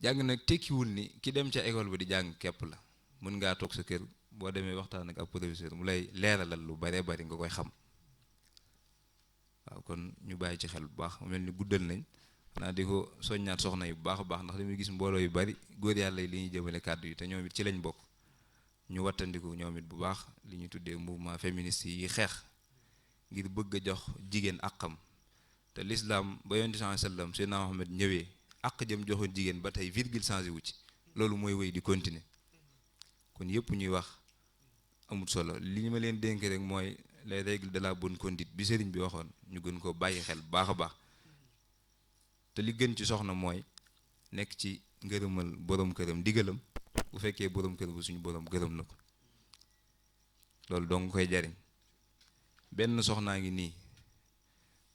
jàng nag tekkiwul ni ki dem ca école ba di jàng képp la. mën ngaa toog sa kër boo demee waxtaan ak ab professeur mu lay leeralal lu baree bari nga koy xam. waaw kon ñu bàyyi ci xel bu baax mel ni guddal nañ xanaa di ko soññaat soxna yi bu baax a baax ndax dañuy gis mbooloo yu bari góor yàlla yi li ñuy jëmale kàddu yi te ñoom it ci lañ bokk. ñu wattandiku ñoom it bu baax li ñu tuddee mouvement féministe yi xeex ngir bëgg a jox jigéen àqam te l'islam ba yonent sallallahu alayhi wasallam Seydina Muhammad ñëwee àq jëm joxoon jigéen ba tey virgule changé wu ci loolu mooy wéy di continuer kon yëpp ñuy wax amul solo li ñu ma leen dénk rek mooy les règles de la bonne conduite bi sëriñ bi waxoon ñu gën koo bàyyi xel bu baax a baax te li gën ci soxna mooy nekk ci ngërëmal borom këram digalam bu fekkee borom kër bu suñu borom gërëm na ko loolu dong koy jariñ benn soxnaa ngi nii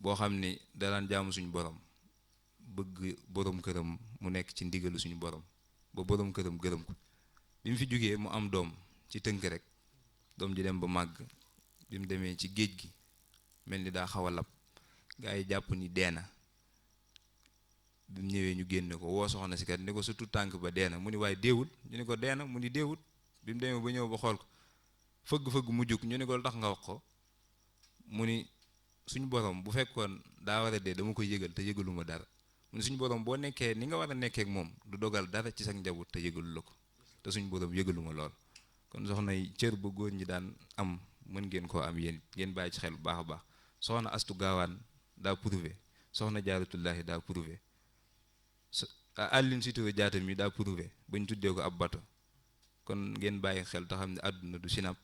boo xam ni daan jaamu suñu borom bëgg borom këram mu nekk ci ndigalu suñu borom ba borom këram gërëm ko bi mu fi jógee mu am doom ci tënk rek doom ji dem ba màgg bi mu demee ci géej gi mel ni daa xaw a lab gaa yi jàpp ni dee na bi mu ñëwee ñu génne ko woo soxna si kat ni ko surtout tànk ba dee na mu ni waaye deewul ñu ni ko dee na mu ni deewul bi mu demee ba ñëw ba xool ko fëgg-fëgg mu jug ñu ni ko lu tax nga wax ko mu ni suñu borom bu fekkoon daa war a dee dama koy yëgal te yëgaluma dara mu ni suñu borom boo nekkee ni nga war a nekkee ak moom du dogal dara ci sa njaboot te yëgalu la ko te suñu borom yëgaluma lool kon soxna yi cër ba góor ñi daan am mën ngeen koo am yéen ngeen bàyyi ci xel bu baax a baax soxna Astu Gaawaan daa prouvé soxna Jaaratullaahi daa prouvé Aline Sitoé Diatta mi daa prouvé ba ñu tuddee ko ab bato kon ngeen bàyyi xel te xam ne àdduna du sinap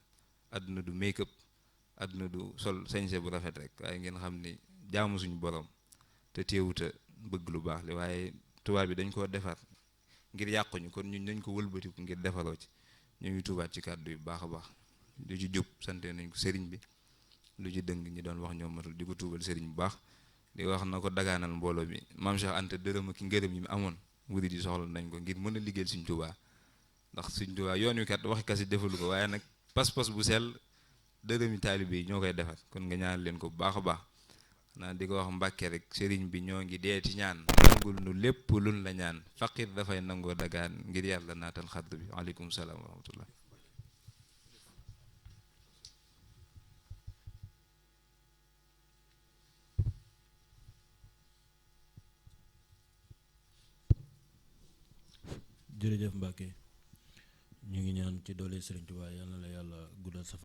àdduna du make up àdduna du sol sañse bu rafet rek waaye ngeen xam ni jaamu suñu borom te teewuta bëgg lu baax li waaye tubaab bi dañ koo defar ngir yàquñu kon ñun nañ ko wëlbatiku ngir defaroo ci ñu ngi tubaat ci kàddu yu baax a baax lu ci jub sante nañ ko sëriñ bi lu ci dëng ñi doon wax ñoom matul di ko tuubal sëriñ bu baax di wax na ko dagaanal mbooloo mi maam Cheikh Anta dërëm ak ngërëm yi mu amoon murid yi soxla nañ ko ngir mën a liggéeyal Sëriñ Tuubaa ndax Sëriñ Tuubaa yoon wi kat waxi kasi defalu ko waaye nag pas-pas bu sell dërëmi taalibe yi ñoo koy defar kon nga ñaan leen ko bu baax a baax naa di ko wax Mbàkke rek sëriñ bi ñoo ngi deeti ñaan nangul nu lépp luñ la ñaan faqir dafay nangoo dagaan ngir yàlla naatal xadd bi aleykum salaam wa rahmatullah jërëjëf Mbacke ñu ngi ñaan ci doole Serigne Touba yal na la yàlla guddal sa